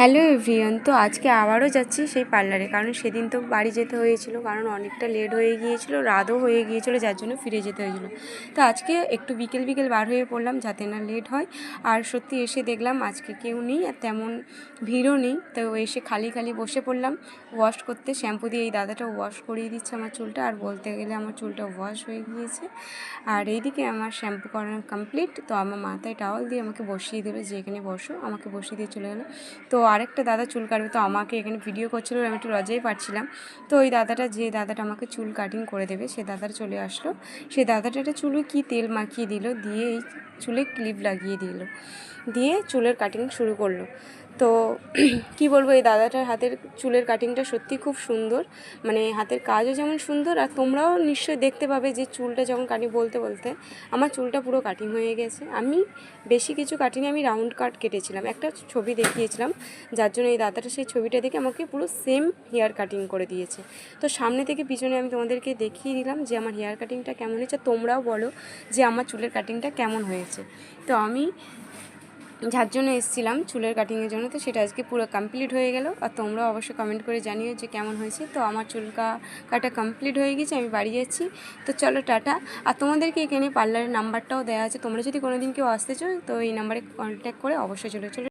Hello everyone, তো আজকে আবারও যাচ্ছি সেই পার্লারে, কারণ সেদিন তো বাড়ি যেতে হয়েছিল, কারণ অনেকটা লেট হয়ে গিয়েছিল, রাতও হয়ে গিয়েছিল, যার জন্য ফিরে যেতে হয়েছিল। তো আজকে একটু বিকেল বিকেল বার হয়ে পড়লাম যাতে না লেট হয়। আর সত্যি এসে দেখলাম আজকে কেউ নেই আর তেমন ভিড়ও নেই। তো এসে খালি খালি বসে পড়লাম ওয়াশ করতে। শ্যাম্পু দিয়ে এই দাদাটা ওয়াশ করিয়ে দিচ্ছে আমার চুলটা, আর বলতে গেলে আমার চুলটা ওয়াশ হয়ে গিয়েছে। আর এইদিকে আমার শ্যাম্পু করানো কমপ্লিট। তো আমার মাথায় টাওয়াল দিয়ে আমাকে বসিয়ে দিল, যে এখানে বসো, আমাকে বসিয়ে দিয়ে চলে গেলো। তো আরেকটা দাদা চুল কাটবে, তো আমাকে এখানে ভিডিও করছিল, আমি একটু লজ্জাই পাচ্ছিলাম। তো ওই দাদাটা, যে দাদাটা আমাকে চুল কাটিং করে দেবে, সে দাদাটা চলে আসলো। সেই দাদাটা চুলে কি তেল মাখিয়ে দিল, দিয়ে এই চুলে ক্লিপ লাগিয়ে দিল, দিয়ে চুলের কাটিং শুরু করলো। তো কি বলবো, এই দাদাটার হাতের চুলের কাটিংটা সত্যি খুব সুন্দর, মানে হাতের কাজও যেমন সুন্দর, আর তোমরাও নিশ্চয়ই দেখতে পাবে যে চুলটা যখন কাটি, বলতে বলতে আমার চুলটা পুরো কাটিং হয়ে গেছে। আমি বেশি কিছু কাটিনি, আমি রাউন্ড কাট কেটেছিলাম, একটা ছবি দেখিয়েছিলাম, যার জন্য এই দাদাটা সেই ছবিটা দেখে আমাকে পুরো সেম হেয়ার কাটিং করে দিয়েছে। তো সামনে থেকে পিছনে আমি তোমাদেরকে দেখিয়ে দিলাম যে আমার হেয়ার কাটিংটা কেমন হয়েছে, তোমরাও বলো যে আমার চুলের কাটিংটা কেমন হয়েছে। তো আমি যার জন্য এসেছিলাম চুলের কাটিংয়ের জন্য, তো সেটা আজকে পুরো কমপ্লিট হয়ে গেল। আর তোমরাও অবশ্যই কমেন্ট করে জানিও যে কেমন হয়েছে। তো আমার চুল কাটা কমপ্লিট হয়ে গেছে, আমি বাড়ি যাচ্ছি। তো চলো টাটা। আর তোমাদেরকে এখানে পার্লারের নাম্বারটাও দেওয়া আছে, তোমরা যদি কোনো দিন কেউ আসতে চাও তো এই নাম্বারে কন্ট্যাক্ট করে অবশ্যই চলে